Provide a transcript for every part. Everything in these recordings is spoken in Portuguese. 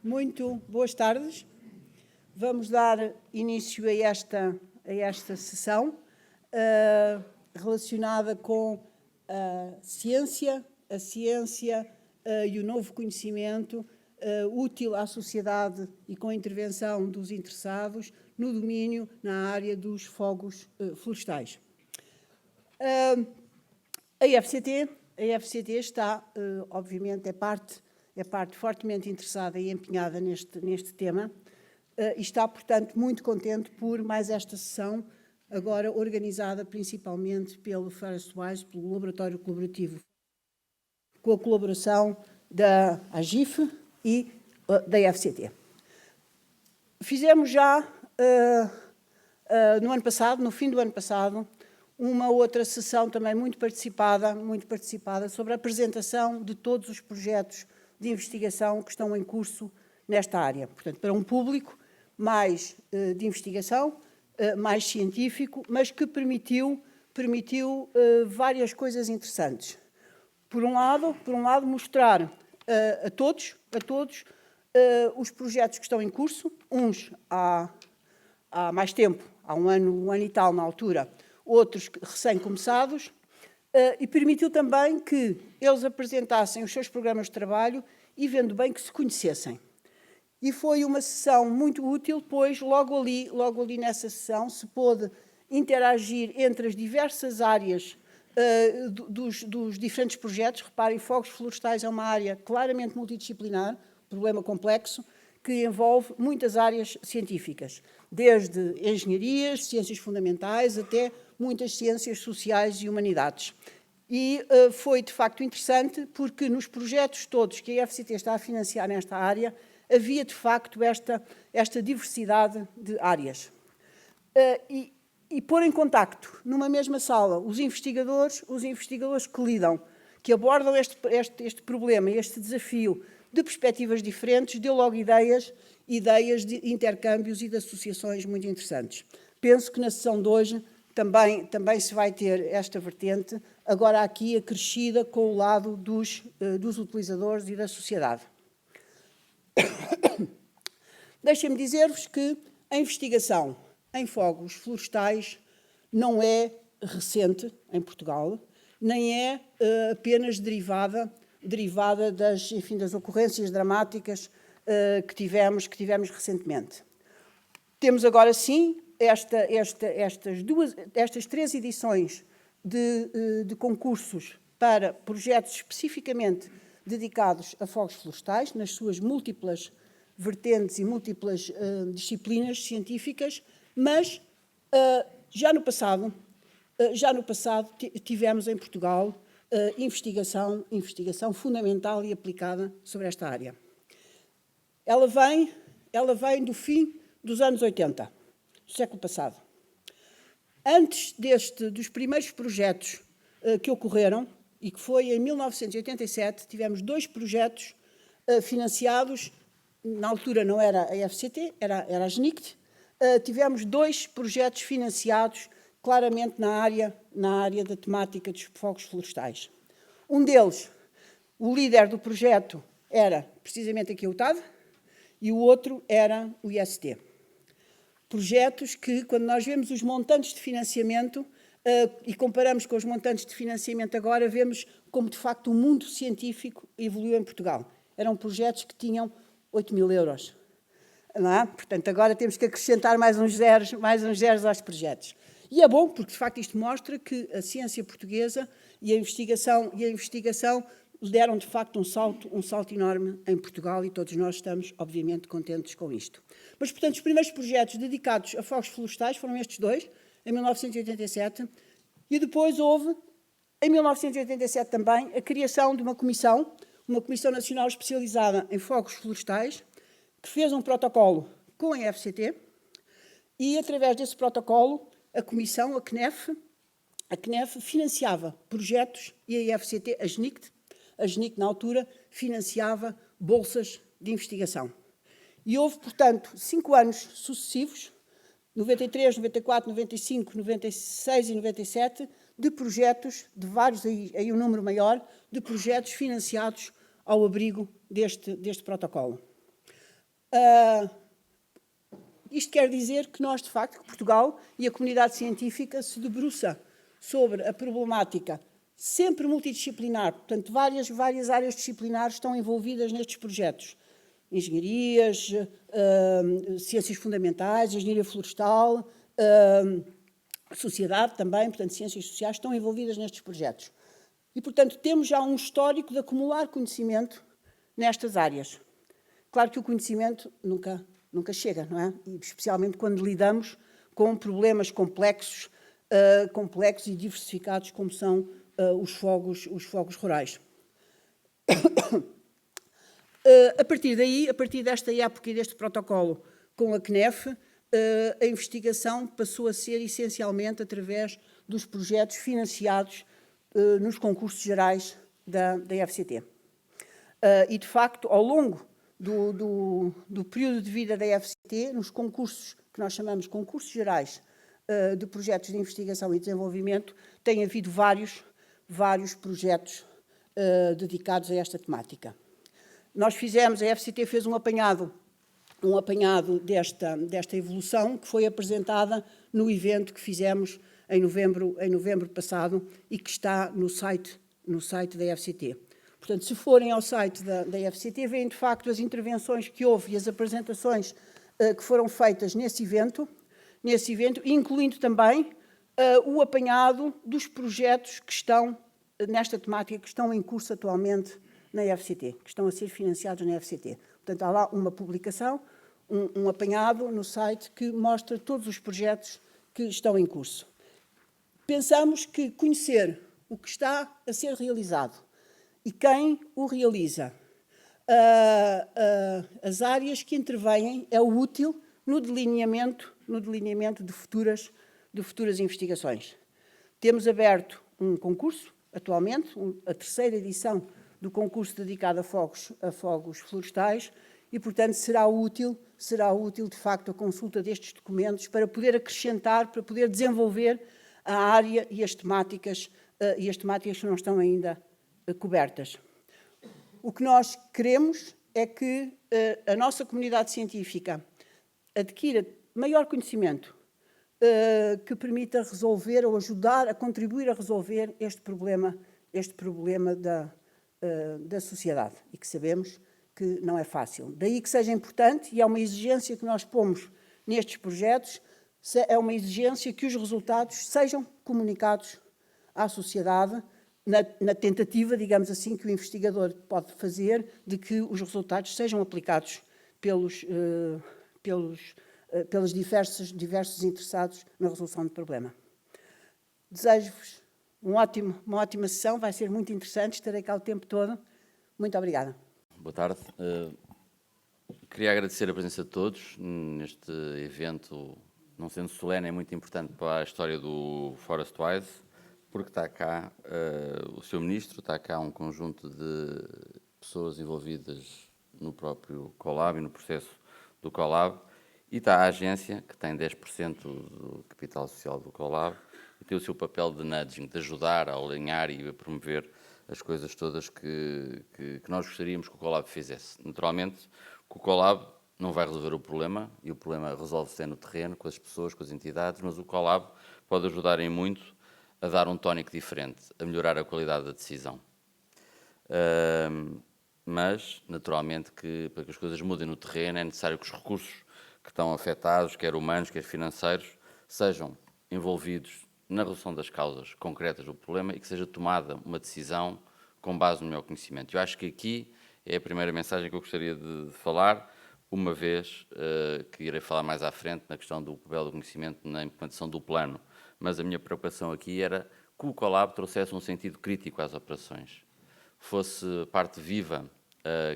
Muito boas tardes. Vamos dar início a esta sessão relacionada com a ciência e o novo conhecimento útil à sociedade e com a intervenção dos interessados no domínio na área dos fogos florestais. A FCT está, obviamente, é parte fortemente interessada e empenhada neste tema e está, portanto, muito contente por mais esta sessão, agora organizada principalmente pelo ForestWise, pelo Laboratório Colaborativo, com a colaboração da AGIF e da FCT. Fizemos já, no ano passado, no fim do ano passado, uma outra sessão também muito participada sobre a apresentação de todos os projetos de investigação que estão em curso nesta área. Portanto, para um público mais de investigação, mais científico, mas que permitiu várias coisas interessantes. Por um lado mostrar a todos os projetos que estão em curso, uns há mais tempo, há um ano e tal na altura, outros recém-começados, e permitiu também que eles apresentassem os seus programas de trabalho e vendo bem que se conhecessem. E foi uma sessão muito útil, pois logo ali nessa sessão se pôde interagir entre as diversas áreas dos diferentes projetos. Reparem, fogos florestais é uma área claramente multidisciplinar, problema complexo, que envolve muitas áreas científicas, desde engenharias, ciências fundamentais, até muitas ciências sociais e humanidades. E foi, de facto, interessante, porque nos projetos todos que a FCT está a financiar nesta área, havia, de facto, esta diversidade de áreas. E pôr em contacto, numa mesma sala, os investigadores que abordam este problema, este desafio, de perspectivas diferentes, deu logo ideias de intercâmbios e de associações muito interessantes. Penso que na sessão de hoje também se vai ter esta vertente, agora aqui acrescida com o lado dos utilizadores e da sociedade. Deixem-me dizer-vos que a investigação em fogos florestais não é recente em Portugal, nem é apenas derivada das ocorrências dramáticas que tivemos recentemente. Temos agora sim estas 3 edições de concursos para projetos especificamente dedicados a fogos florestais, nas suas múltiplas vertentes e múltiplas disciplinas científicas, mas já no passado tivemos em Portugal investigação fundamental e aplicada sobre esta área. Ela vem do fim dos anos 80, do século passado. Antes dos primeiros projetos que ocorreram, e que foi em 1987, tivemos 2 projetos financiados, na altura não era a FCT, era a GNICT, tivemos 2 projetos financiados claramente na área da temática dos fogos florestais. Um deles, o líder do projeto era precisamente aqui o TAD, e o outro era o IST. Projetos que, quando nós vemos os montantes de financiamento e comparamos com os montantes de financiamento agora, vemos como, de facto, o mundo científico evoluiu em Portugal. Eram projetos que tinham 8.000 euros. Não é? Portanto, agora temos que acrescentar mais uns zeros aos projetos. E é bom, porque, de facto, isto mostra que a ciência portuguesa e a investigação deram, de facto, um salto enorme em Portugal e todos nós estamos, obviamente, contentes com isto. Mas, portanto, os primeiros projetos dedicados a fogos florestais foram estes 2, em 1987, e depois houve, em 1987 também, a criação de uma Comissão Nacional Especializada em Fogos Florestais, que fez um protocolo com a FCT, e, através desse protocolo, a Comissão, a CNEF, financiava projetos e a FCT, a GNICT, na altura, financiava bolsas de investigação. E houve, portanto, 5 anos sucessivos, 93, 94, 95, 96 e 97, de projetos, de vários, aí um número maior, de projetos financiados ao abrigo deste protocolo. Isto quer dizer que nós, de facto, que Portugal e a comunidade científica se debruça sobre a problemática sempre multidisciplinar, portanto, várias áreas disciplinares estão envolvidas nestes projetos. Engenharias, ciências fundamentais, engenharia florestal, sociedade também, portanto, ciências sociais estão envolvidas nestes projetos. E, portanto, temos já um histórico de acumular conhecimento nestas áreas. Claro que o conhecimento nunca chega, não é? E especialmente quando lidamos com problemas complexos e diversificados como são os fogos rurais. A partir desta época e deste protocolo com a CNEF, a investigação passou a ser essencialmente através dos projetos financiados nos concursos gerais da FCT. E, de facto, ao longo do período de vida da FCT, nos concursos que nós chamamos concursos gerais de projetos de investigação e desenvolvimento, tem havido vários projetos dedicados a esta temática. A FCT fez um apanhado desta evolução que foi apresentada no evento que fizemos em novembro passado e que está no site da FCT. Portanto, se forem ao site da FCT, veem de facto as intervenções que houve e as apresentações que foram feitas nesse evento, incluindo também o apanhado dos projetos que estão nesta temática, que estão em curso atualmente na FCT, que estão a ser financiados na FCT. Portanto, há lá uma publicação, um apanhado no site que mostra todos os projetos que estão em curso. Pensamos que conhecer o que está a ser realizado e quem o realiza, as áreas que intervêm, é útil no delineamento de futuras investigações. Temos aberto um concurso, atualmente, a terceira edição do concurso dedicado a fogos florestais e, portanto, será útil, de facto, a consulta destes documentos para poder acrescentar, para poder desenvolver a área e as temáticas que não estão ainda cobertas. O que nós queremos é que a nossa comunidade científica adquira maior conhecimento que permita resolver ou ajudar a contribuir a resolver este problema da sociedade e que sabemos que não é fácil. Daí que seja importante, e é uma exigência que nós pomos nestes projetos, é uma exigência que os resultados sejam comunicados à sociedade na tentativa, digamos assim, que o investigador pode fazer de que os resultados sejam aplicados pelos diversos interessados na resolução do problema. Desejo-vos uma ótima sessão, vai ser muito interessante, estarei cá o tempo todo. Muito obrigada. Boa tarde. Queria agradecer a presença de todos neste evento, não sendo solene, é muito importante para a história do Forestwise, porque está cá o Sr. Ministro, está cá um conjunto de pessoas envolvidas no próprio Colab e no processo do Colab, e está a agência, que tem 10% do capital social do Colab, e tem o seu papel de nudging, de ajudar a alinhar e a promover as coisas todas que nós gostaríamos que o Colab fizesse. Naturalmente, que o Colab não vai resolver o problema, e o problema resolve-se no terreno, com as pessoas, com as entidades, mas o Colab pode ajudar em muito a dar um tónico diferente, a melhorar a qualidade da decisão. Mas, naturalmente, que para que as coisas mudem no terreno é necessário que os recursos que estão afetados, quer humanos, quer financeiros, sejam envolvidos na resolução das causas concretas do problema e que seja tomada uma decisão com base no meu conhecimento. Eu acho que aqui é a primeira mensagem que eu gostaria de falar, uma vez que irei falar mais à frente na questão do papel do conhecimento na implementação do plano. Mas a minha preocupação aqui era que o Colab trouxesse um sentido crítico às operações, fosse parte viva,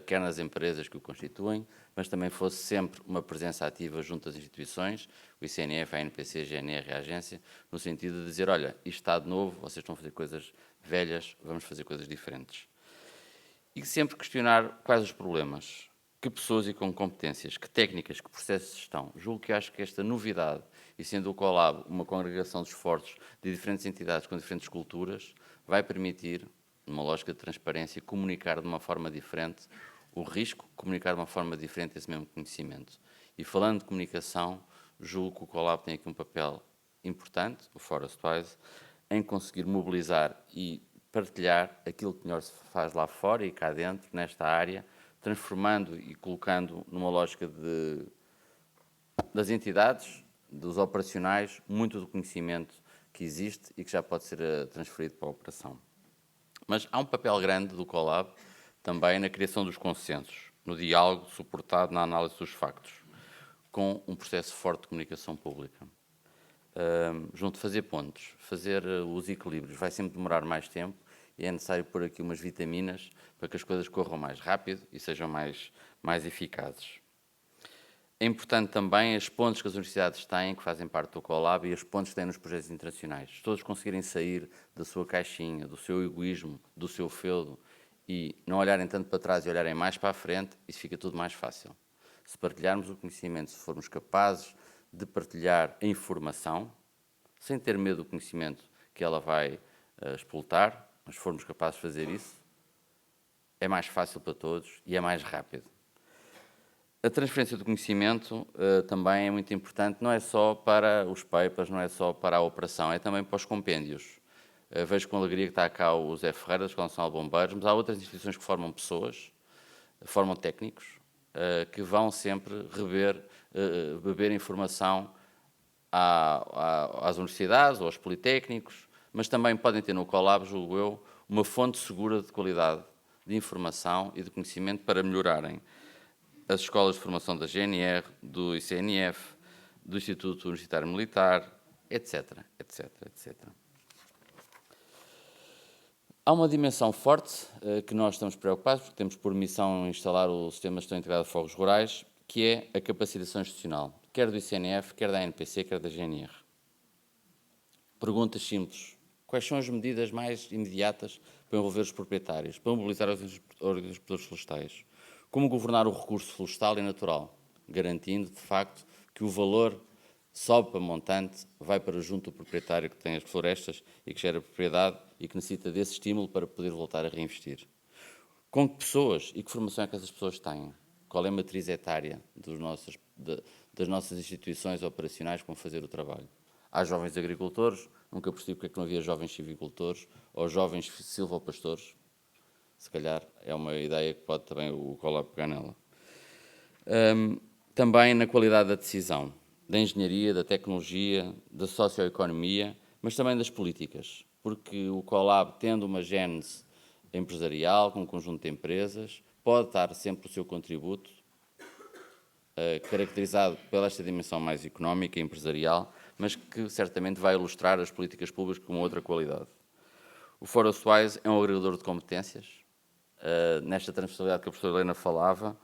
quer nas empresas que o constituem, mas também fosse sempre uma presença ativa junto às instituições, o ICNF, a ANPC, a GNR e a agência, no sentido de dizer, olha, isto está de novo, vocês estão a fazer coisas velhas, vamos fazer coisas diferentes. E sempre questionar quais os problemas, que pessoas e com competências, que técnicas, que processos estão. Julgo que acho que esta novidade, e sendo o Colab uma congregação de esforços de diferentes entidades com diferentes culturas, vai permitir, numa lógica de transparência, comunicar de uma forma diferente o risco, comunicar de uma forma diferente esse mesmo conhecimento. E falando de comunicação, julgo que o Colab tem aqui um papel importante, o Forestwise, em conseguir mobilizar e partilhar aquilo que melhor se faz lá fora e cá dentro, nesta área, transformando e colocando numa lógica das entidades, dos operacionais, muito do conhecimento que existe e que já pode ser transferido para a operação. Mas há um papel grande do Colab também na criação dos consensos, no diálogo suportado na análise dos factos, com um processo forte de comunicação pública. Junto, fazer pontos, fazer os equilíbrios, vai sempre demorar mais tempo e é necessário pôr aqui umas vitaminas para que as coisas corram mais rápido e sejam mais eficazes. É importante também as pontes que as universidades têm, que fazem parte do Colab, e as pontes que têm nos projetos internacionais. Todos conseguirem sair da sua caixinha, do seu egoísmo, do seu feudo, e não olharem tanto para trás e olharem mais para a frente, isso fica tudo mais fácil. Se partilharmos o conhecimento, se formos capazes de partilhar a informação, sem ter medo do conhecimento que ela vai explotar, mas se formos capazes de fazer isso, é mais fácil para todos e é mais rápido. A transferência do conhecimento também é muito importante, não é só para os papers, não é só para a operação, é também para os compêndios. Vejo com alegria que está cá o Zé Ferreira, da Escola Nacional de Bombeiros, mas há outras instituições que formam pessoas, formam técnicos, que vão sempre beber informação às universidades ou aos politécnicos, mas também podem ter no Colab, julgo eu, uma fonte segura de qualidade de informação e de conhecimento para melhorarem as escolas de formação da GNR, do ICNF, do Instituto Universitário Militar, etc, etc, etc. Há uma dimensão forte que nós estamos preocupados, porque temos por missão instalar o Sistema de Gestão Integrada de Fogos Rurais, que é a capacitação institucional, quer do ICNF, quer da ANPC, quer da GNR. Perguntas simples. Quais são as medidas mais imediatas para envolver os proprietários, para mobilizar os agricultores florestais? Como governar o recurso florestal e natural, garantindo, de facto, que o valor sobe para montante, vai para junto do proprietário que tem as florestas e que gera propriedade e que necessita desse estímulo para poder voltar a reinvestir. Com que pessoas e que formação é que essas pessoas têm? Qual é a matriz etária das nossas instituições operacionais que vão fazer o trabalho? Há jovens agricultores, nunca percebi porque é que não havia jovens silvicultores ou jovens silvopastores. Se calhar é uma ideia que pode também o Colab pegar nela. Também na qualidade da decisão, da engenharia, da tecnologia, da socioeconomia, mas também das políticas, porque o Colab, tendo uma gênese empresarial, com um conjunto de empresas, pode dar sempre o seu contributo, caracterizado pela esta dimensão mais económica e empresarial, mas que certamente vai ilustrar as políticas públicas com outra qualidade. O Forestwise é um agregador de competências, nesta transversalidade que a professora Helena falava,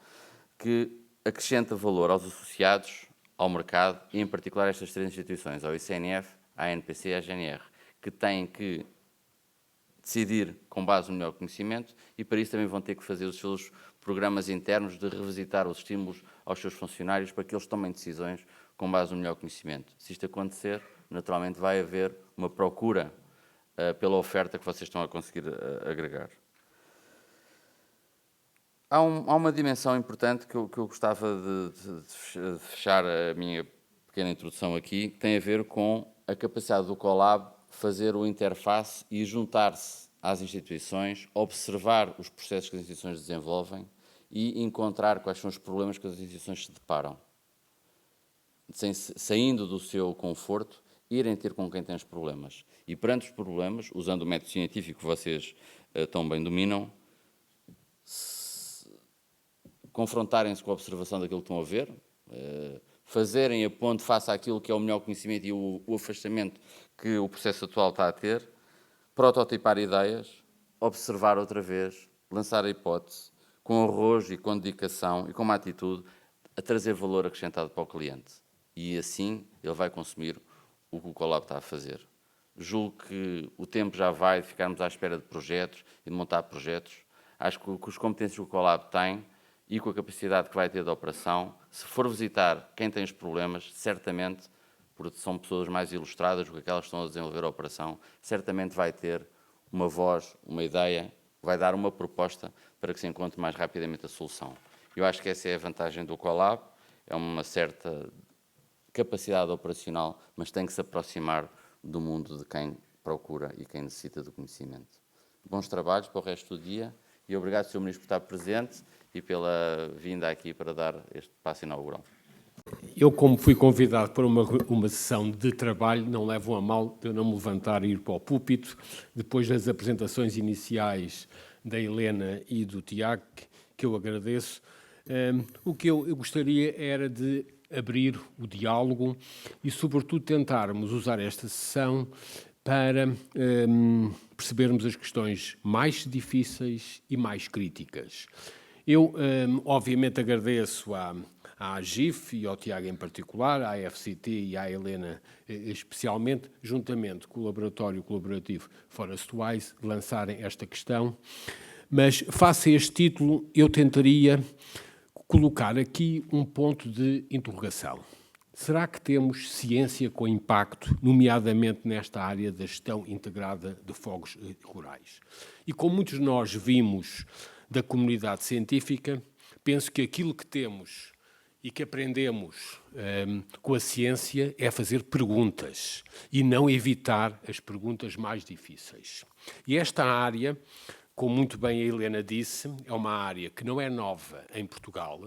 que acrescenta valor aos associados, ao mercado e, em particular, a estas três instituições, ao ICNF, à ANPC e à GNR, que têm que decidir com base no melhor conhecimento e, para isso, também vão ter que fazer os seus programas internos de revisitar os estímulos aos seus funcionários para que eles tomem decisões com base no melhor conhecimento. Se isto acontecer, naturalmente vai haver uma procura pela oferta que vocês estão a conseguir agregar. Há uma dimensão importante que eu gostava de fechar a minha pequena introdução aqui, que tem a ver com a capacidade do Colab fazer o interface e juntar-se às instituições, observar os processos que as instituições desenvolvem e encontrar quais são os problemas que as instituições se deparam. Saindo do seu conforto, irem ter com quem tem os problemas. E perante os problemas, usando o método científico que vocês tão bem dominam, confrontarem-se com a observação daquilo que estão a ver, fazerem a ponte face àquilo que é o melhor conhecimento e o afastamento que o processo atual está a ter, prototipar ideias, observar outra vez, lançar a hipótese, com arrojo e com dedicação e com uma atitude, a trazer valor acrescentado para o cliente. E assim ele vai consumir o que o Colab está a fazer. Julgo que o tempo já vai de ficarmos à espera de projetos e de montar projetos. Acho que com as competências que o Colab tem e com a capacidade que vai ter de operação, se for visitar quem tem os problemas, certamente, porque são pessoas mais ilustradas do que aquelas que estão a desenvolver a operação, certamente vai ter uma voz, uma ideia, vai dar uma proposta para que se encontre mais rapidamente a solução. Eu acho que essa é a vantagem do Colab, é uma certa capacidade operacional, mas tem que se aproximar do mundo de quem procura e quem necessita do conhecimento. Bons trabalhos para o resto do dia e obrigado, Sr. Ministro, por estar presente e pela vinda aqui para dar este passo inaugural. Eu, como fui convidado para uma sessão de trabalho, não levo a mal de eu não me levantar e ir para o púlpito, depois das apresentações iniciais da Helena e do Tiago, que eu agradeço. O que eu gostaria era de abrir o diálogo e, sobretudo, tentarmos usar esta sessão para percebermos as questões mais difíceis e mais críticas. Eu, obviamente, agradeço à AGIF e ao Tiago em particular, à FCT e à Helena especialmente, juntamente com o Laboratório Colaborativo Forestwise, lançarem esta questão. Mas, face a este título, eu tentaria colocar aqui um ponto de interrogação. Será que temos ciência com impacto, nomeadamente nesta área da gestão integrada de fogos rurais? E como muitos de nós vimos da comunidade científica, penso que aquilo que temos e que aprendemos com a ciência é fazer perguntas e não evitar as perguntas mais difíceis. E esta área, como muito bem a Helena disse, é uma área que não é nova em Portugal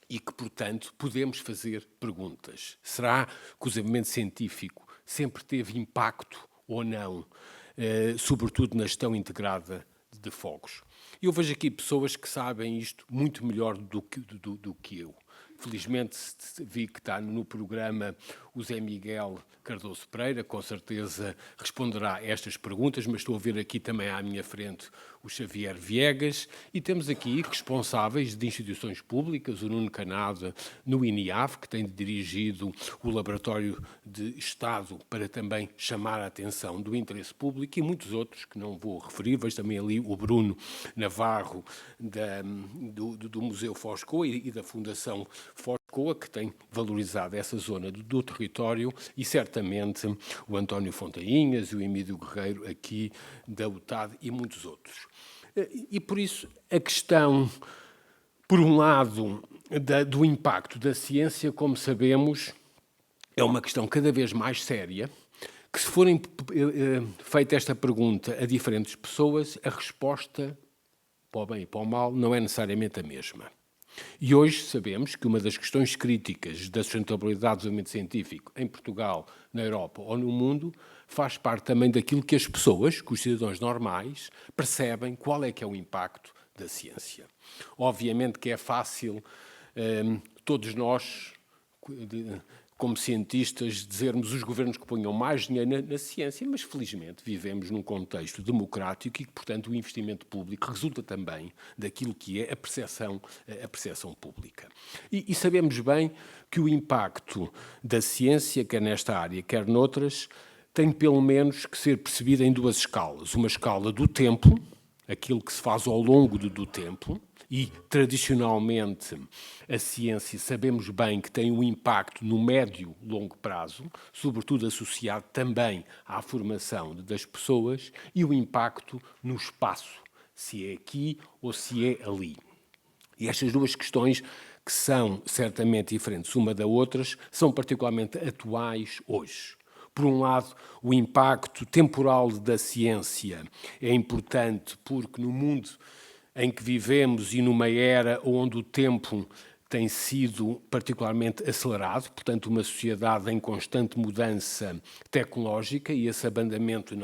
e que, portanto, podemos fazer perguntas. Será que o desenvolvimento científico sempre teve impacto ou não, sobretudo na gestão integrada de fogos? Eu vejo aqui pessoas que sabem isto muito melhor do que eu. Felizmente vi que está no programa o Zé Miguel Cardoso Pereira, com certeza responderá a estas perguntas, mas estou a ver aqui também à minha frente o Xavier Viegas e temos aqui responsáveis de instituições públicas, o Nuno Canada no INIAV, que tem dirigido o Laboratório de Estado para também chamar a atenção do interesse público e muitos outros que não vou referir. Vejo também ali o Bruno Navarro do Museu Foscoa e da Fundação Foscoa, que tem valorizado essa zona do território, e certamente o António Fontainhas e o Emílio Guerreiro aqui da UTAD e muitos outros. E por isso a questão, por um lado, do impacto da ciência, como sabemos, é uma questão cada vez mais séria, que se forem feita esta pergunta a diferentes pessoas, a resposta, para o bem e para o mal, não é necessariamente a mesma. E hoje sabemos que uma das questões críticas da sustentabilidade do desenvolvimento científico em Portugal, na Europa ou no mundo, faz parte também daquilo que as pessoas, que os cidadãos normais, percebem qual é que é o impacto da ciência. Obviamente que é fácil todos nós, como cientistas, dizermos os governos que ponham mais dinheiro na ciência, mas felizmente vivemos num contexto democrático e que, portanto, o investimento público resulta também daquilo que é a percepção pública. E sabemos bem que o impacto da ciência, quer nesta área, quer noutras, tem pelo menos que ser percebido em duas escalas. Uma escala do tempo, aquilo que se faz ao longo do tempo, e, tradicionalmente, a ciência sabemos bem que tem um impacto no médio e longo prazo, sobretudo associado também à formação das pessoas, e o impacto no espaço, se é aqui ou se é ali. E estas duas questões, que são certamente diferentes uma da outras, são particularmente atuais hoje. Por um lado, o impacto temporal da ciência é importante porque no mundo em que vivemos e numa era onde o tempo tem sido particularmente acelerado, portanto, uma sociedade em constante mudança tecnológica, e esse abrandamento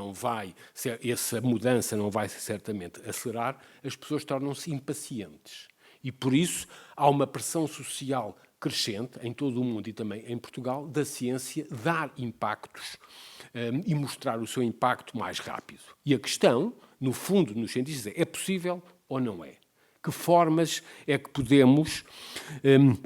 essa mudança não vai certamente acelerar, as pessoas tornam-se impacientes. E, por isso, há uma pressão social crescente em todo o mundo e também em Portugal da ciência dar impactos e mostrar o seu impacto mais rápido. E a questão, no fundo, nos cientistas é possível ou não é? Que formas é que podemos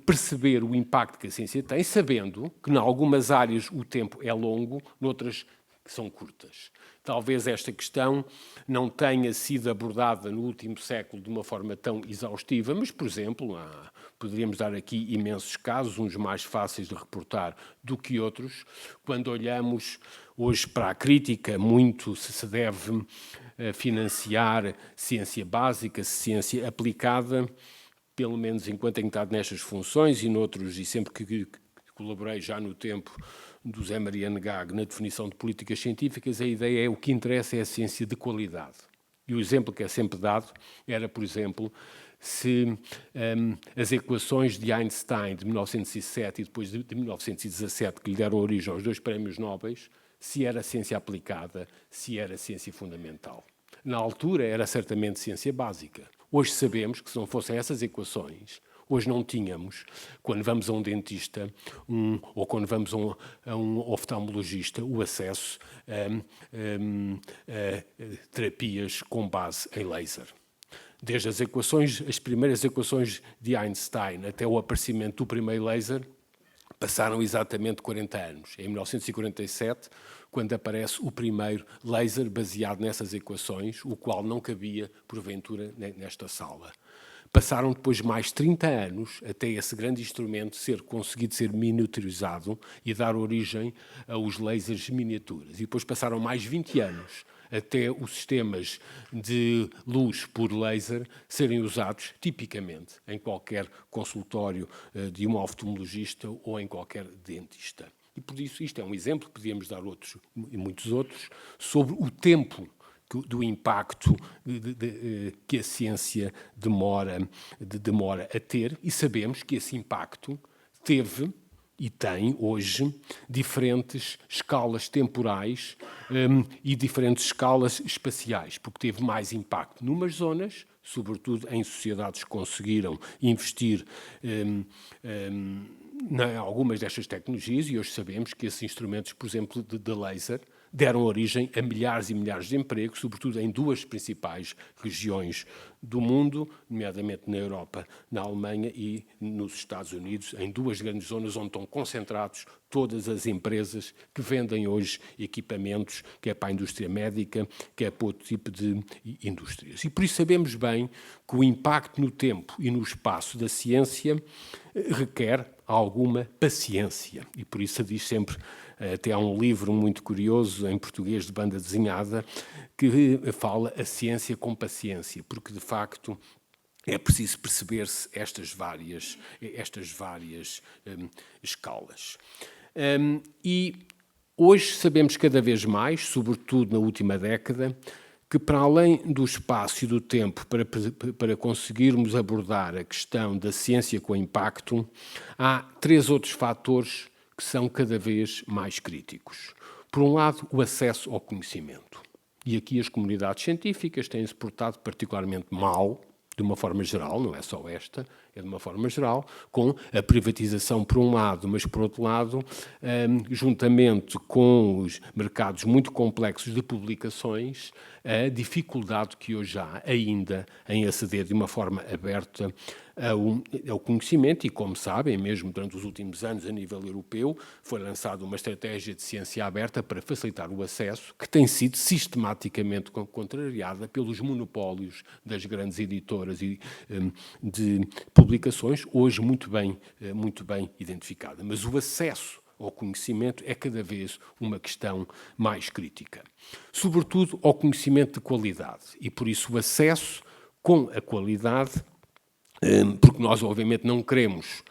perceber o impacto que a ciência tem, sabendo que, em algumas áreas, o tempo é longo, noutras que são curtas. Talvez esta questão não tenha sido abordada no último século de uma forma tão exaustiva, mas, por exemplo, poderíamos dar aqui imensos casos, uns mais fáceis de reportar do que outros. Quando olhamos hoje para a crítica, muito se deve financiar ciência básica, ciência aplicada, pelo menos enquanto tenho estado nestas funções e noutros, e sempre que colaborei já no tempo do Zé Maria Negag na definição de políticas científicas, a ideia é o que interessa é a ciência de qualidade. E o exemplo que é sempre dado era, por exemplo, se as equações de Einstein de 1907 e depois de 1917, que lhe deram origem aos 2 prémios Nobel, se era ciência aplicada, se era ciência fundamental. Na altura era certamente ciência básica. Hoje sabemos que se não fossem essas equações, hoje não tínhamos, quando vamos a um dentista ou quando vamos a um oftalmologista, o acesso a terapias com base em laser. Desde as primeiras equações de Einstein até o aparecimento do primeiro laser, passaram exatamente 40 anos. Em 1947, quando aparece o primeiro laser baseado nessas equações, o qual não cabia, porventura, nesta sala. Passaram depois mais 30 anos até esse grande instrumento conseguido ser miniaturizado e dar origem aos lasers miniaturas. E depois passaram mais 20 anos até os sistemas de luz por laser serem usados tipicamente em qualquer consultório de um oftalmologista ou em qualquer dentista. E por isso isto é um exemplo, podíamos dar outros e muitos outros, sobre o tempo do impacto que a ciência demora a ter, e sabemos que esse impacto teve e tem hoje diferentes escalas temporais e diferentes escalas espaciais, porque teve mais impacto numas zonas, sobretudo em sociedades que conseguiram investir em algumas destas tecnologias, e hoje sabemos que esses instrumentos, por exemplo, de laser, deram origem a milhares e milhares de empregos, sobretudo em 2 principais regiões do mundo, nomeadamente na Europa, na Alemanha e nos Estados Unidos, em 2 grandes zonas onde estão concentrados todas as empresas que vendem hoje equipamentos, que é para a indústria médica, que é para outro tipo de indústrias. E por isso sabemos bem que o impacto no tempo e no espaço da ciência requer alguma paciência. E por isso se diz sempre, até há um livro muito curioso em português de banda desenhada que fala a ciência com paciência, porque de facto é preciso perceber-se estas várias escalas. E hoje sabemos cada vez mais, sobretudo na última década, que para além do espaço e do tempo para conseguirmos abordar a questão da ciência com impacto, há 3 outros fatores que são cada vez mais críticos. Por um lado, o acesso ao conhecimento. E aqui as comunidades científicas têm-se portado particularmente mal, de uma forma geral, não é só esta, é de uma forma geral, com a privatização por um lado, mas por outro lado, juntamente com os mercados muito complexos de publicações, a dificuldade que hoje há ainda em aceder de uma forma aberta ao conhecimento, e como sabem, mesmo durante os últimos anos a nível europeu, foi lançada uma estratégia de ciência aberta para facilitar o acesso, que tem sido sistematicamente contrariada pelos monopólios das grandes editoras e de publicações, hoje muito bem identificada. Mas o acesso ao conhecimento é cada vez uma questão mais crítica. Sobretudo ao conhecimento de qualidade, e por isso o acesso com a qualidade, porque nós obviamente não queremos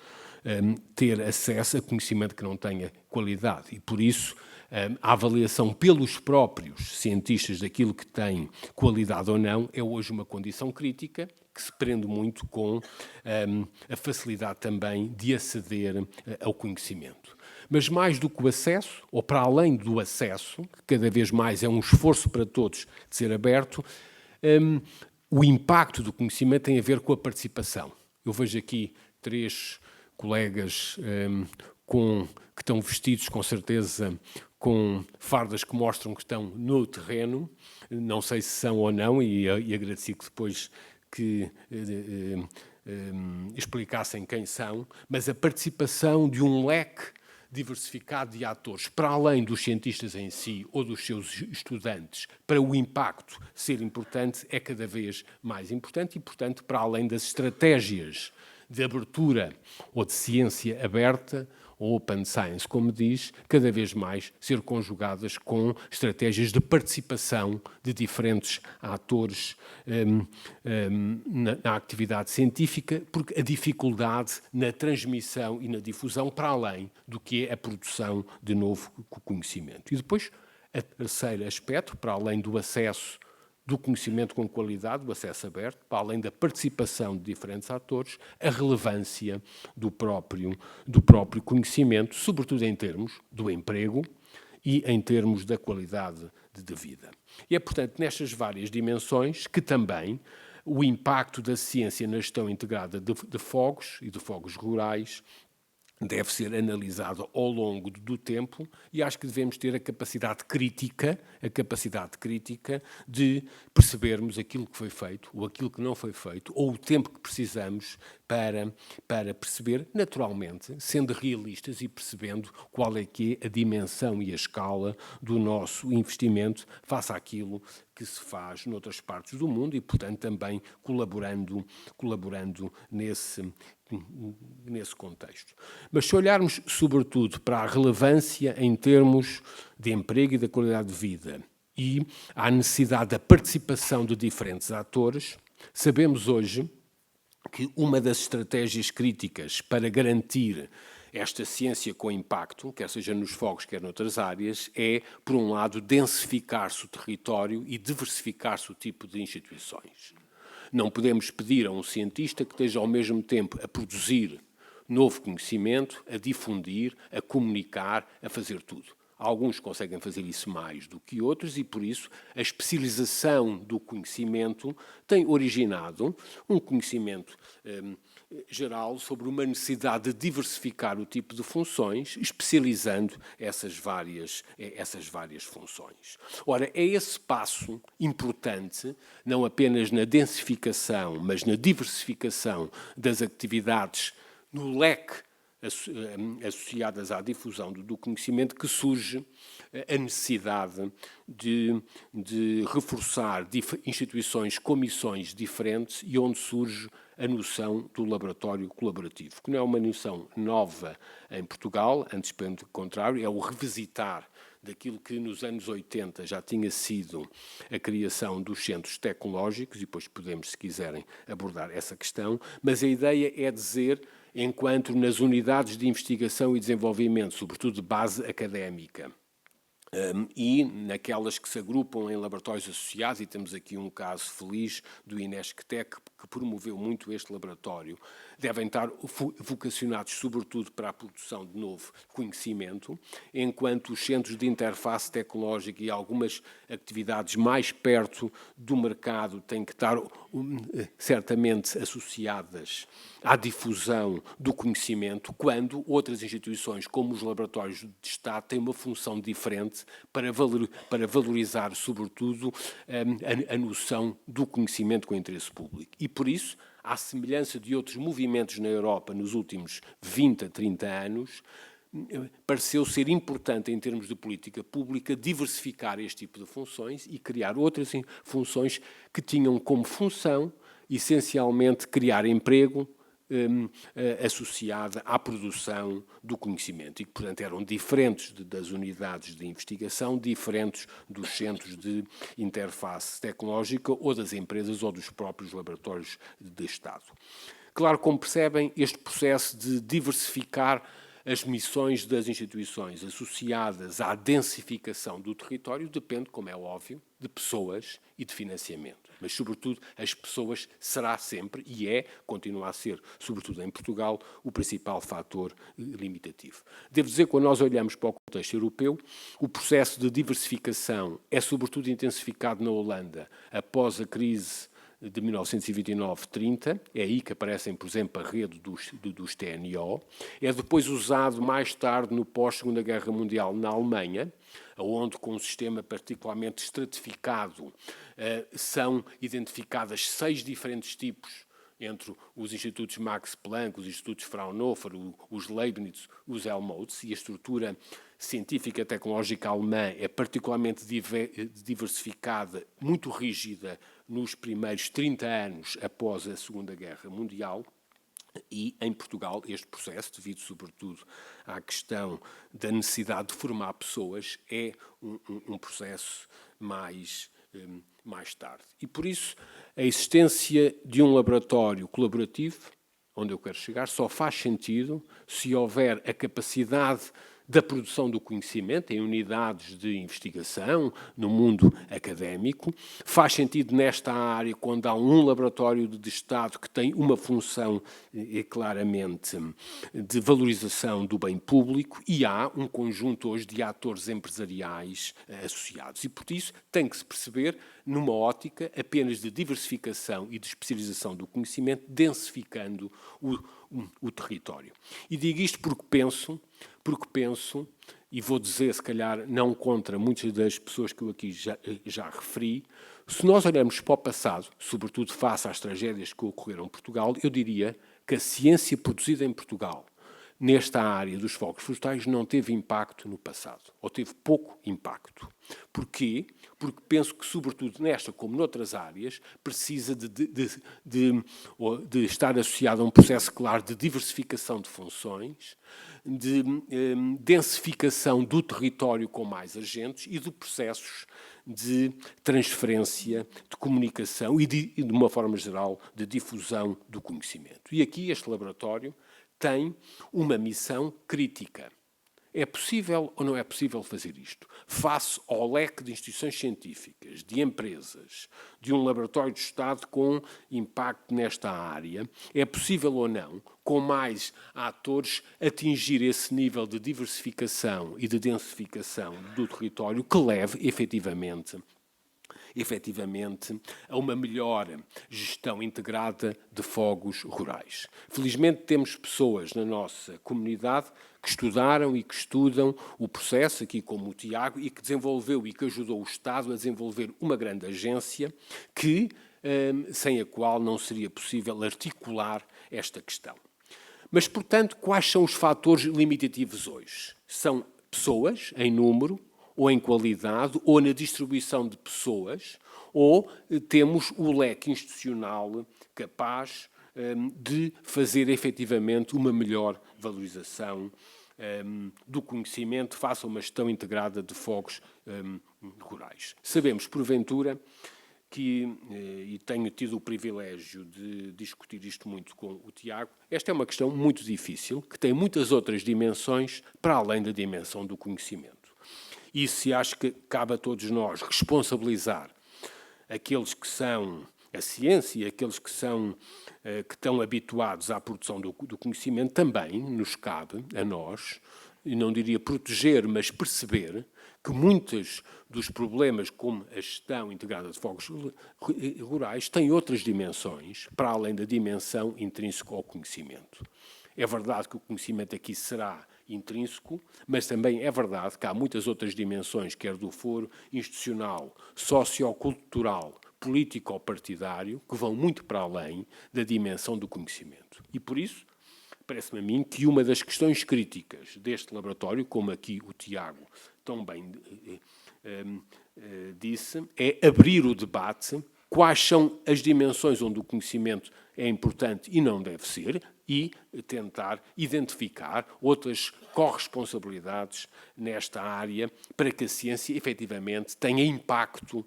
ter acesso a conhecimento que não tenha qualidade, e por isso a avaliação pelos próprios cientistas daquilo que tem qualidade ou não é hoje uma condição crítica, que se prende muito com a facilidade também de aceder ao conhecimento. Mas mais do que o acesso, ou para além do acesso, que cada vez mais é um esforço para todos de ser aberto, o impacto do conhecimento tem a ver com a participação. Eu vejo aqui 3 colegas que estão vestidos, com certeza, com fardas que mostram que estão no terreno, não sei se são ou não, e agradeci que depois que explicassem quem são, mas a participação de um leque diversificado de atores, para além dos cientistas em si ou dos seus estudantes, para o impacto ser importante, é cada vez mais importante e, portanto, para além das estratégias de abertura ou de ciência aberta, ou open science, como diz, cada vez mais ser conjugadas com estratégias de participação de diferentes atores na atividade científica, porque a dificuldade na transmissão e na difusão para além do que é a produção de novo conhecimento. E depois, o terceiro aspecto, para além do acesso do conhecimento com qualidade, do acesso aberto, para além da participação de diferentes atores, a relevância do próprio conhecimento, sobretudo em termos do emprego e em termos da qualidade de vida. E é, portanto, nestas várias dimensões que também o impacto da ciência na gestão integrada de fogos e de fogos rurais deve ser analisado ao longo do tempo e acho que devemos ter a capacidade crítica de percebermos aquilo que foi feito ou aquilo que não foi feito ou o tempo que precisamos para perceber, naturalmente, sendo realistas e percebendo qual é que é a dimensão e a escala do nosso investimento face àquilo que se faz noutras partes do mundo e, portanto, também colaborando nesse contexto. Mas se olharmos, sobretudo, para a relevância em termos de emprego e da qualidade de vida e à necessidade da participação de diferentes atores, sabemos hoje que uma das estratégias críticas para garantir esta ciência com impacto, quer seja nos fogos, quer noutras áreas, é, por um lado, densificar-se o território e diversificar-se o tipo de instituições. Não podemos pedir a um cientista que esteja ao mesmo tempo a produzir novo conhecimento, a difundir, a comunicar, a fazer tudo. Alguns conseguem fazer isso mais do que outros e, por isso, a especialização do conhecimento tem originado um conhecimento geral sobre uma necessidade de diversificar o tipo de funções, especializando essas várias funções. Ora, é esse passo importante, não apenas na densificação, mas na diversificação das atividades no leque associadas à difusão do conhecimento, que surge a necessidade de reforçar instituições com missões diferentes e onde surge a noção do laboratório colaborativo, que não é uma noção nova em Portugal, antes pelo contrário, é o revisitar daquilo que nos anos 80 já tinha sido a criação dos centros tecnológicos, e depois podemos, se quiserem, abordar essa questão, mas a ideia é dizer, enquanto nas unidades de investigação e desenvolvimento, sobretudo de base académica, e naquelas que se agrupam em laboratórios associados, e temos aqui um caso feliz do Inesctec, que promoveu muito este laboratório, devem estar vocacionados sobretudo para a produção de novo conhecimento, enquanto os centros de interface tecnológica e algumas atividades mais perto do mercado têm que estar certamente associadas à difusão do conhecimento, quando outras instituições, como os laboratórios de Estado, têm uma função diferente para valorizar, sobretudo, a noção do conhecimento com interesse público. E, por isso, à semelhança de outros movimentos na Europa nos últimos 20 a 30 anos, pareceu ser importante, em termos de política pública, diversificar este tipo de funções e criar outras funções que tinham como função, essencialmente, criar emprego, associada à produção do conhecimento e que, portanto, eram diferentes das unidades de investigação, diferentes dos centros de interface tecnológica ou das empresas ou dos próprios laboratórios de Estado. Claro, como percebem, este processo de diversificar as missões das instituições associadas à densificação do território depende, como é óbvio, de pessoas e de financiamento. Mas, sobretudo, as pessoas será sempre, e continua a ser, sobretudo em Portugal, o principal fator limitativo. Devo dizer que, quando nós olhamos para o contexto europeu, o processo de diversificação é, sobretudo, intensificado na Holanda após a crise de 1929-30, é aí que aparecem, por exemplo, a rede dos TNO, é depois usado mais tarde no pós-Segunda Guerra Mundial na Alemanha, onde, com um sistema particularmente estratificado, são identificadas 6 diferentes tipos entre os institutos Max Planck, os institutos Fraunhofer, os Leibniz, os Helmholtz, e a estrutura científica tecnológica alemã é particularmente diversificada, muito rígida, nos primeiros 30 anos após a Segunda Guerra Mundial. E, em Portugal, este processo, devido sobretudo à questão da necessidade de formar pessoas, é um processo mais tarde. E, por isso, a existência de um laboratório colaborativo, onde eu quero chegar, só faz sentido se houver a capacidade da produção do conhecimento em unidades de investigação no mundo académico. Faz sentido nesta área quando há um laboratório de Estado que tem uma função claramente de valorização do bem público e há um conjunto hoje de atores empresariais associados. E, por isso, tem que se perceber numa ótica apenas de diversificação e de especialização do conhecimento, densificando o território. E digo isto porque penso, e vou dizer, se calhar, não contra muitas das pessoas que eu aqui já referi, se nós olharmos para o passado, sobretudo face às tragédias que ocorreram em Portugal, eu diria que a ciência produzida em Portugal, nesta área dos fogos florestais, não teve impacto no passado, ou teve pouco impacto. Porquê? Porque penso que, sobretudo nesta como noutras áreas, precisa de estar associado a um processo claro de diversificação de funções, de densificação do território com mais agentes e de processos de transferência, de comunicação e, de uma forma geral, de difusão do conhecimento. E aqui este laboratório tem uma missão crítica. É possível ou não é possível fazer isto? Face ao leque de instituições científicas, de empresas, de um laboratório de Estado com impacto nesta área, é possível ou não, com mais atores, atingir esse nível de diversificação e de densificação do território que leve, efetivamente, a uma melhor gestão integrada de fogos rurais. Felizmente temos pessoas na nossa comunidade que estudaram e que estudam o processo, aqui como o Tiago, e que desenvolveu e que ajudou o Estado a desenvolver uma grande agência que, sem a qual não seria possível articular esta questão. Mas, portanto, quais são os fatores limitativos hoje? São pessoas, em número, ou em qualidade, ou na distribuição de pessoas, ou temos o leque institucional capaz de fazer efetivamente uma melhor valorização do conhecimento face a uma gestão integrada de fogos rurais. Sabemos, porventura, e tenho tido o privilégio de discutir isto muito com o Tiago, esta é uma questão muito difícil, que tem muitas outras dimensões para além da dimensão do conhecimento. E se acho que cabe a todos nós responsabilizar aqueles que são a ciência e aqueles que estão habituados à produção do conhecimento, também nos cabe a nós, e não diria proteger, mas perceber que muitos dos problemas, como a gestão integrada de fogos rurais, têm outras dimensões, para além da dimensão intrínseca ao conhecimento. É verdade que o conhecimento aqui será intrínseco, mas também é verdade que há muitas outras dimensões, quer do foro institucional, sociocultural, político ou partidário, que vão muito para além da dimensão do conhecimento. E por isso, parece-me a mim que uma das questões críticas deste laboratório, como aqui o Tiago tão bem disse, é abrir o debate quais são as dimensões onde o conhecimento é importante e não deve ser, e tentar identificar outras corresponsabilidades nesta área para que a ciência, efetivamente, tenha impacto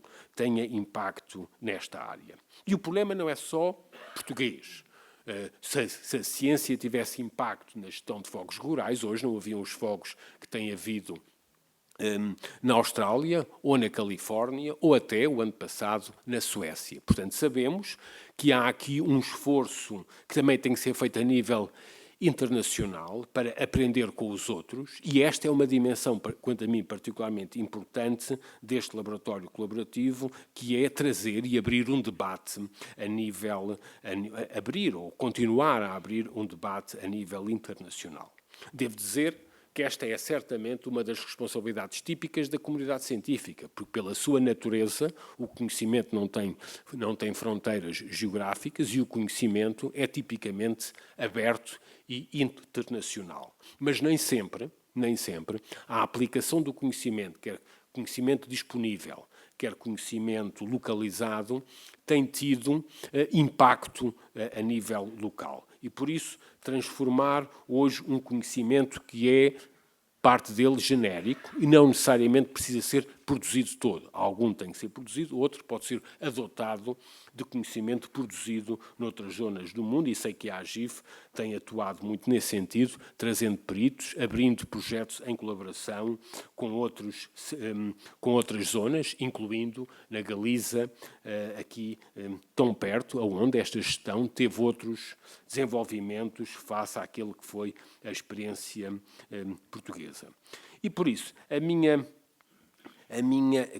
nesta área. E o problema não é só português. Se a ciência tivesse impacto na gestão de fogos rurais, hoje não haviam os fogos que têm havido na Austrália, ou na Califórnia, ou até o ano passado na Suécia. Portanto, sabemos que há aqui um esforço que também tem que ser feito a nível internacional para aprender com os outros, e esta é uma dimensão, quanto a mim, particularmente importante deste laboratório colaborativo, que é trazer e abrir um debate abrir ou continuar a abrir um debate a nível internacional. Devo dizer que esta é certamente uma das responsabilidades típicas da comunidade científica, porque pela sua natureza o conhecimento não tem fronteiras geográficas e o conhecimento é tipicamente aberto e internacional. Mas nem sempre, a aplicação do conhecimento, quer conhecimento disponível, quer conhecimento localizado, tem tido impacto a nível local. E, por isso, transformar hoje um conhecimento que é parte dele genérico e não necessariamente precisa ser produzido todo. Algum tem que ser produzido, outro pode ser adotado de conhecimento produzido noutras zonas do mundo, e sei que a AGIF tem atuado muito nesse sentido, trazendo peritos, abrindo projetos em colaboração com outras zonas, incluindo na Galiza, aqui tão perto, onde esta gestão teve outros desenvolvimentos face àquele que foi a experiência portuguesa. E por isso, a minha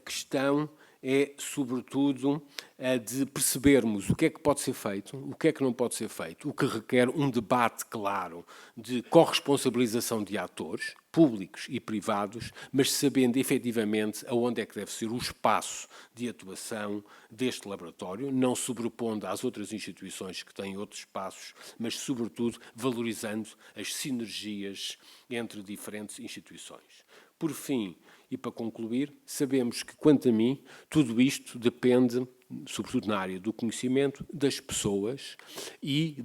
questão é, sobretudo, a de percebermos o que é que pode ser feito, o que é que não pode ser feito, o que requer um debate claro de corresponsabilização de atores, públicos e privados, mas sabendo efetivamente aonde é que deve ser o espaço de atuação deste laboratório, não sobrepondo às outras instituições que têm outros espaços, mas, sobretudo, valorizando as sinergias entre diferentes instituições. Por fim, e para concluir, sabemos que, quanto a mim, tudo isto depende, sobretudo na área do conhecimento, das pessoas e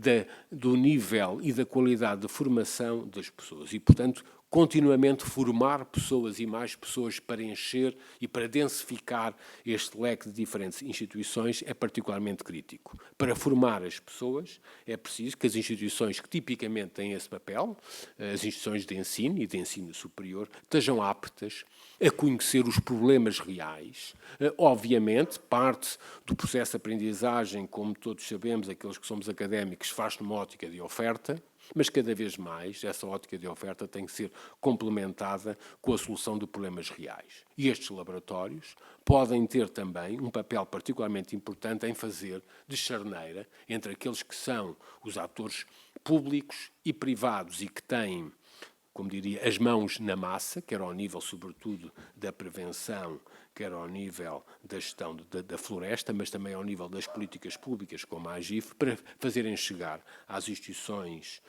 do nível e da qualidade de formação das pessoas. E, portanto, continuamente formar pessoas e mais pessoas para encher e para densificar este leque de diferentes instituições é particularmente crítico. Para formar as pessoas é preciso que as instituições que tipicamente têm esse papel, as instituições de ensino e de ensino superior, estejam aptas a conhecer os problemas reais. Obviamente, parte do processo de aprendizagem, como todos sabemos, aqueles que somos académicos, faz numa ótica de oferta, mas cada vez mais essa ótica de oferta tem que ser complementada com a solução de problemas reais. E estes laboratórios podem ter também um papel particularmente importante em fazer de charneira entre aqueles que são os atores públicos e privados e que têm, como diria, as mãos na massa, quer ao nível, sobretudo, da prevenção, quer ao nível da gestão da floresta, mas também ao nível das políticas públicas, como a AGIF, para fazerem chegar às instituições,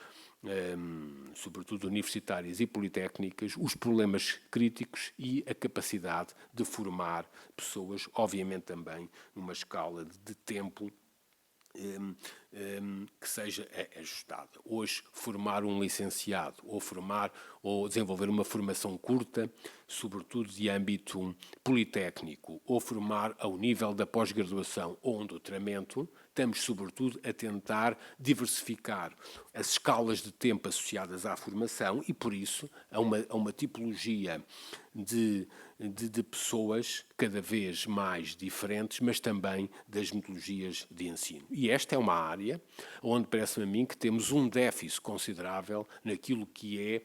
sobretudo universitárias e politécnicas, os problemas críticos e a capacidade de formar pessoas, obviamente também numa escala de tempo que seja ajustada. Hoje, formar um licenciado ou desenvolver uma formação curta, sobretudo de âmbito politécnico, ou formar ao nível da pós-graduação ou um doutoramento, estamos, sobretudo, a tentar diversificar as escalas de tempo associadas à formação e, por isso, a uma tipologia de pessoas cada vez mais diferentes, mas também das metodologias de ensino. E esta é uma área onde parece-me a mim que temos um déficit considerável naquilo que é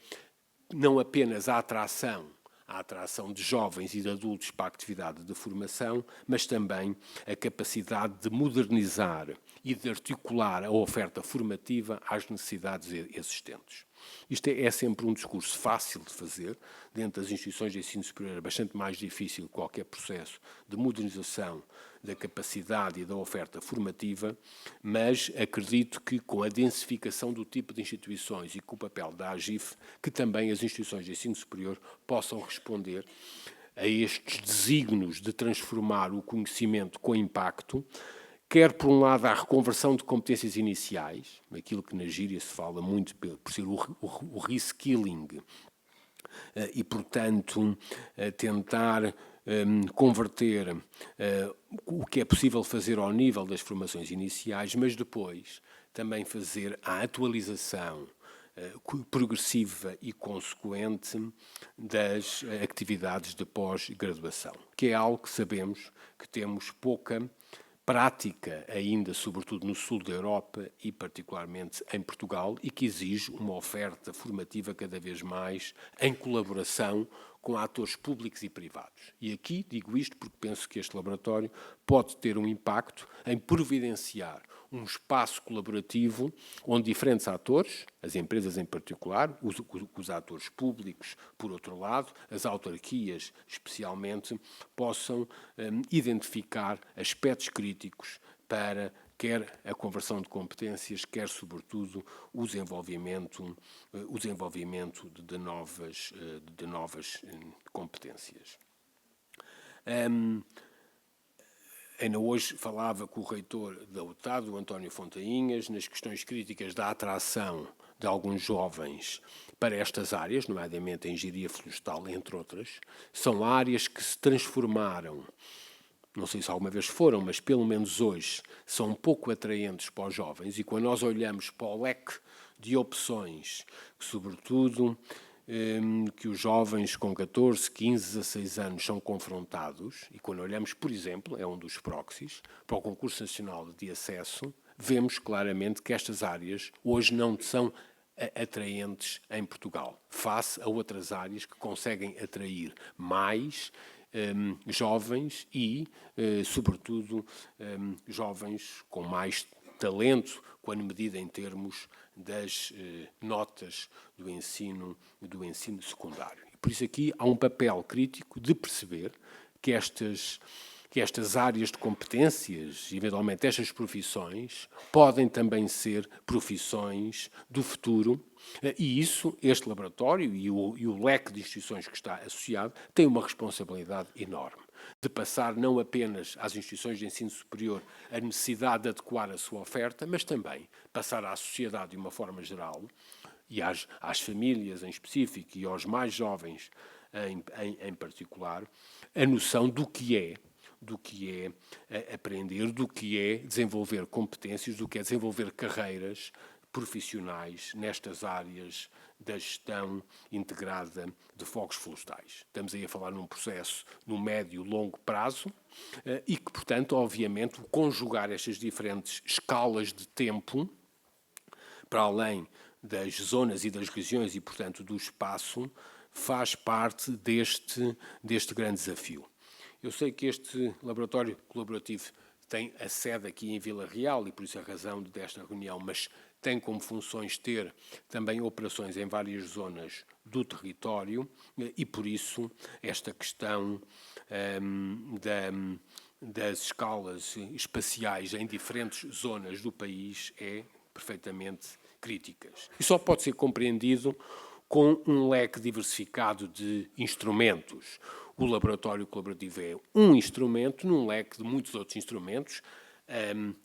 não apenas a atração de jovens e de adultos para a atividade de formação, mas também a capacidade de modernizar e de articular a oferta formativa às necessidades existentes. Isto é sempre um discurso fácil de fazer, dentro das instituições de ensino superior é bastante mais difícil que qualquer processo de modernização da capacidade e da oferta formativa, mas acredito que com a densificação do tipo de instituições e com o papel da AGIF, que também as instituições de ensino superior possam responder a estes desígnios de transformar o conhecimento com impacto, quer, por um lado, a reconversão de competências iniciais, aquilo que na gíria se fala muito por ser o reskilling, e, portanto, tentar converter o que é possível fazer ao nível das formações iniciais, mas depois também fazer a atualização progressiva e consequente das atividades de pós-graduação, que é algo que sabemos que temos pouca prática ainda, sobretudo no sul da Europa e particularmente em Portugal, e que exige uma oferta formativa cada vez mais em colaboração com atores públicos e privados. E aqui digo isto porque penso que este laboratório pode ter um impacto em providenciar um espaço colaborativo onde diferentes atores, as empresas em particular, os atores públicos, por outro lado, as autarquias especialmente, possam identificar aspectos críticos para quer a conversão de competências, quer, sobretudo, o desenvolvimento de novas competências. Ainda hoje falava com o reitor da UTAD, o António Fontainhas, nas questões críticas da atração de alguns jovens para estas áreas, nomeadamente a engenharia florestal, entre outras. São áreas que se transformaram, não sei se alguma vez foram, mas pelo menos hoje são um pouco atraentes para os jovens, e quando nós olhamos para o leque de opções, que sobretudo que os jovens com 14, 15, 16 anos são confrontados, e quando olhamos, por exemplo, é um dos proxies, para o concurso nacional de acesso, vemos claramente que estas áreas hoje não são atraentes em Portugal, face a outras áreas que conseguem atrair mais jovens e, sobretudo, jovens com mais talento, quando medida em termos das notas do ensino secundário. E por isso aqui há um papel crítico de perceber que estas áreas de competências, eventualmente estas profissões, podem também ser profissões do futuro, e isso, este laboratório e o leque de instituições que está associado, tem uma responsabilidade enorme de passar não apenas às instituições de ensino superior a necessidade de adequar a sua oferta, mas também passar à sociedade de uma forma geral, e às famílias em específico e aos mais jovens em particular, a noção do que é aprender, do que é desenvolver competências, do que é desenvolver carreiras profissionais nestas áreas da gestão integrada de fogos florestais. Estamos aí a falar num processo no médio e longo prazo e que, portanto, obviamente, conjugar estas diferentes escalas de tempo, para além das zonas e das regiões e, portanto, do espaço, faz parte deste grande desafio. Eu sei que este laboratório colaborativo tem a sede aqui em Vila Real e por isso a razão desta reunião, mas tem como funções ter também operações em várias zonas do território e por isso esta questão das escalas espaciais em diferentes zonas do país é perfeitamente críticas. E só pode ser compreendido com um leque diversificado de instrumentos. O laboratório colaborativo é um instrumento num leque de muitos outros instrumentos.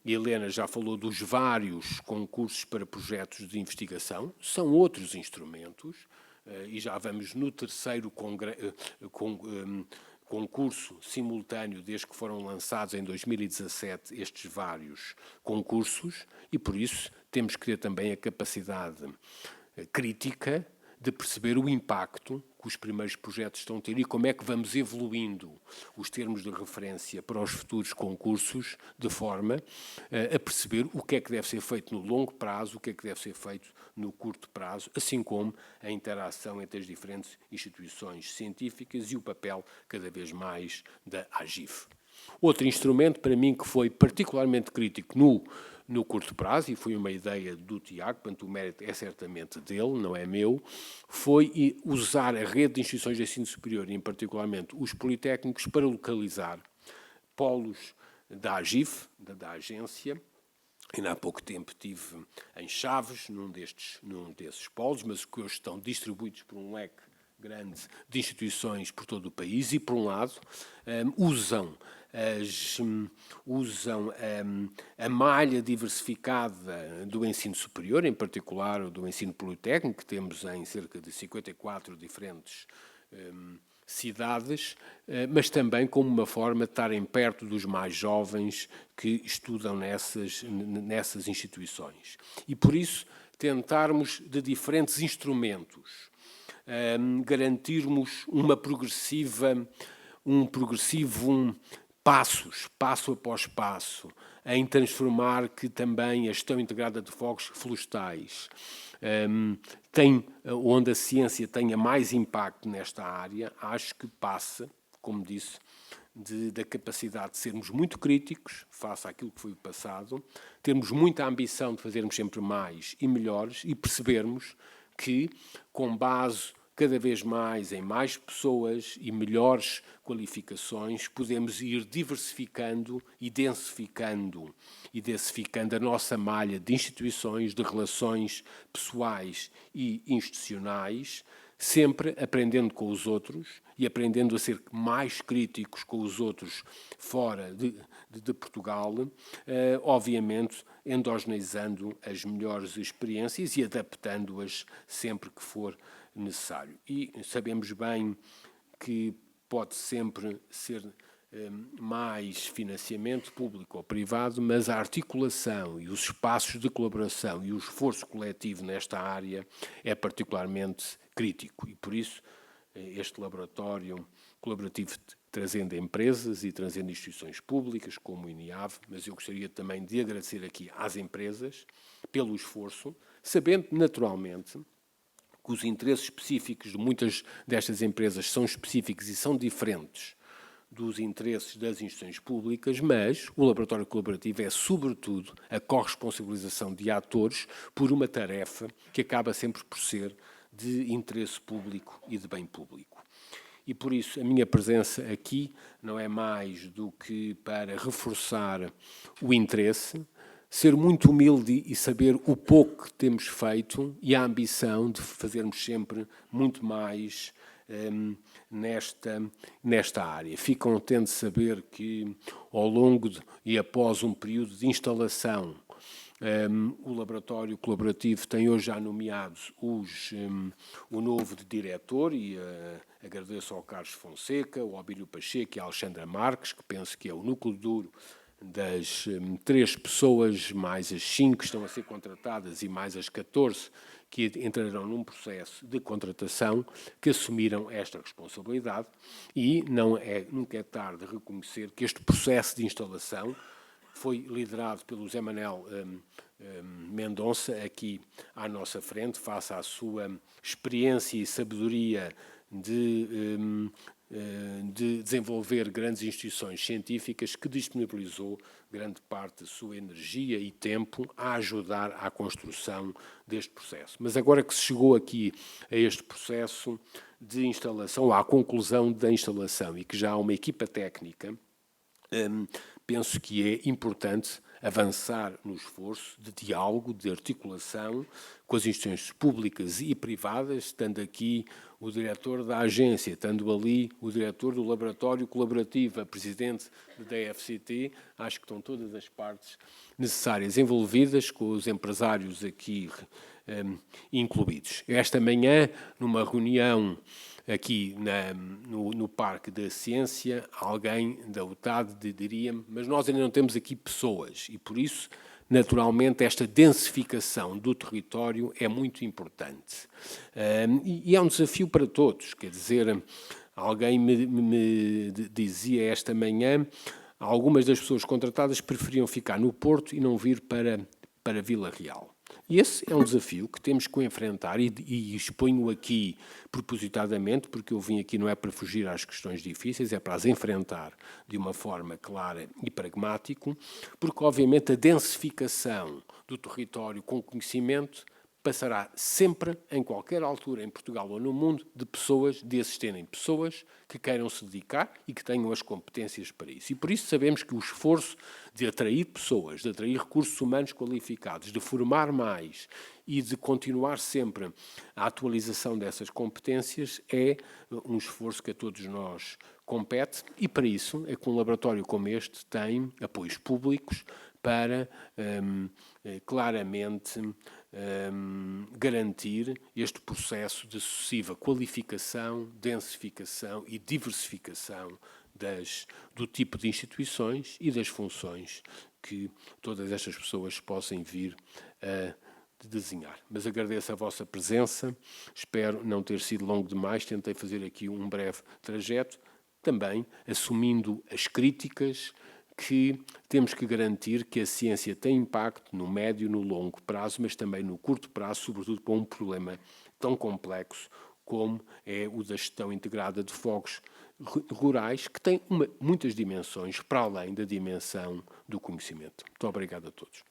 Helena já falou dos vários concursos para projetos de investigação, são outros instrumentos, e já vamos no terceiro concurso simultâneo desde que foram lançados em 2017 estes vários concursos, e por isso temos que ter também a capacidade crítica de perceber o impacto que os primeiros projetos estão a ter e como é que vamos evoluindo os termos de referência para os futuros concursos, de forma a perceber o que é que deve ser feito no longo prazo, o que é que deve ser feito no curto prazo, assim como a interação entre as diferentes instituições científicas e o papel cada vez mais da AGIF. Outro instrumento, para mim, que foi particularmente crítico no curto prazo, e foi uma ideia do Tiago, portanto o mérito é certamente dele, não é meu, foi usar a rede de instituições de ensino superior, e em particularmente os politécnicos, para localizar polos da AGIF, da agência. Ainda há pouco tempo estive em Chaves, num desses polos, mas que hoje estão distribuídos por um leque grande de instituições por todo o país e, por um lado, usam a malha diversificada do ensino superior, em particular do ensino politécnico, que temos em cerca de 54 diferentes cidades, mas também como uma forma de estarem perto dos mais jovens que estudam nessas instituições. E, por isso, tentarmos de diferentes instrumentos garantirmos um progressivo passo após passo, em transformar que também a gestão integrada de fogos florestais onde a ciência tenha mais impacto nesta área, acho que passa, como disse, da capacidade de sermos muito críticos face àquilo que foi o passado, termos muita ambição de fazermos sempre mais e melhores e percebermos que, com base cada vez mais em mais pessoas e melhores qualificações, podemos ir diversificando e densificando a nossa malha de instituições, de relações pessoais e institucionais, sempre aprendendo com os outros e aprendendo a ser mais críticos com os outros fora de Portugal, obviamente endogeneizando as melhores experiências e adaptando-as sempre que for necessário. E sabemos bem que pode sempre ser mais financiamento público ou privado, mas a articulação e os espaços de colaboração e o esforço coletivo nesta área é particularmente crítico e, por isso, este laboratório colaborativo trazendo empresas e trazendo instituições públicas, como o INIAV, mas eu gostaria também de agradecer aqui às empresas pelo esforço, sabendo naturalmente que os interesses específicos de muitas destas empresas são específicos e são diferentes dos interesses das instituições públicas, mas o laboratório colaborativo é, sobretudo, a corresponsabilização de atores por uma tarefa que acaba sempre por ser de interesse público e de bem público. E, por isso, a minha presença aqui não é mais do que para reforçar o interesse, ser muito humilde e saber o pouco que temos feito e a ambição de fazermos sempre muito mais nesta área. Fico contente de saber que, ao longo e após um período de instalação, o laboratório colaborativo tem hoje já nomeados o novo diretor e agradeço ao Carlos Fonseca, ao Abílio Pacheco e à Alexandra Marques, que penso que é o núcleo duro das 3 pessoas, mais as 5 que estão a ser contratadas e mais as 14 que entrarão num processo de contratação, que assumiram esta responsabilidade e nunca é tarde reconhecer que este processo de instalação foi liderado pelo Zé Manuel Mendonça, aqui à nossa frente, face à sua experiência e sabedoria de desenvolver grandes instituições científicas, que disponibilizou grande parte da sua energia e tempo a ajudar à construção deste processo. Mas agora que se chegou aqui a este processo de instalação, à conclusão da instalação e que já há uma equipa técnica, penso que é importante avançar no esforço de diálogo, de articulação com as instituições públicas e privadas, estando aqui o diretor da agência, estando ali o diretor do laboratório colaborativo, a presidente da FCT, acho que estão todas as partes necessárias envolvidas, com os empresários aqui incluídos. Esta manhã, numa reunião aqui no Parque da Ciência, alguém da UTAD diria-me, mas nós ainda não temos aqui pessoas e, por isso, naturalmente, esta densificação do território é muito importante. E é um desafio para todos, quer dizer, alguém me dizia esta manhã, algumas das pessoas contratadas preferiam ficar no Porto e não vir para Vila Real. E esse é um desafio que temos que enfrentar e exponho aqui propositadamente, porque eu vim aqui não é para fugir às questões difíceis, é para as enfrentar de uma forma clara e pragmática, porque obviamente a densificação do território com conhecimento passará sempre, em qualquer altura, em Portugal ou no mundo, de existirem pessoas que queiram se dedicar e que tenham as competências para isso. E por isso sabemos que o esforço de atrair pessoas, de atrair recursos humanos qualificados, de formar mais e de continuar sempre a atualização dessas competências é um esforço que a todos nós compete e para isso é que um laboratório como este tem apoios públicos para claramente garantir este processo de sucessiva qualificação, densificação e diversificação do tipo de instituições e das funções que todas estas pessoas possam vir a desenhar. Mas agradeço a vossa presença, espero não ter sido longo demais, tentei fazer aqui um breve trajeto, também assumindo as críticas que temos que garantir que a ciência tem impacto no médio e no longo prazo, mas também no curto prazo, sobretudo para um problema tão complexo como é o da gestão integrada de fogos rurais, que tem muitas dimensões para além da dimensão do conhecimento. Muito obrigado a todos.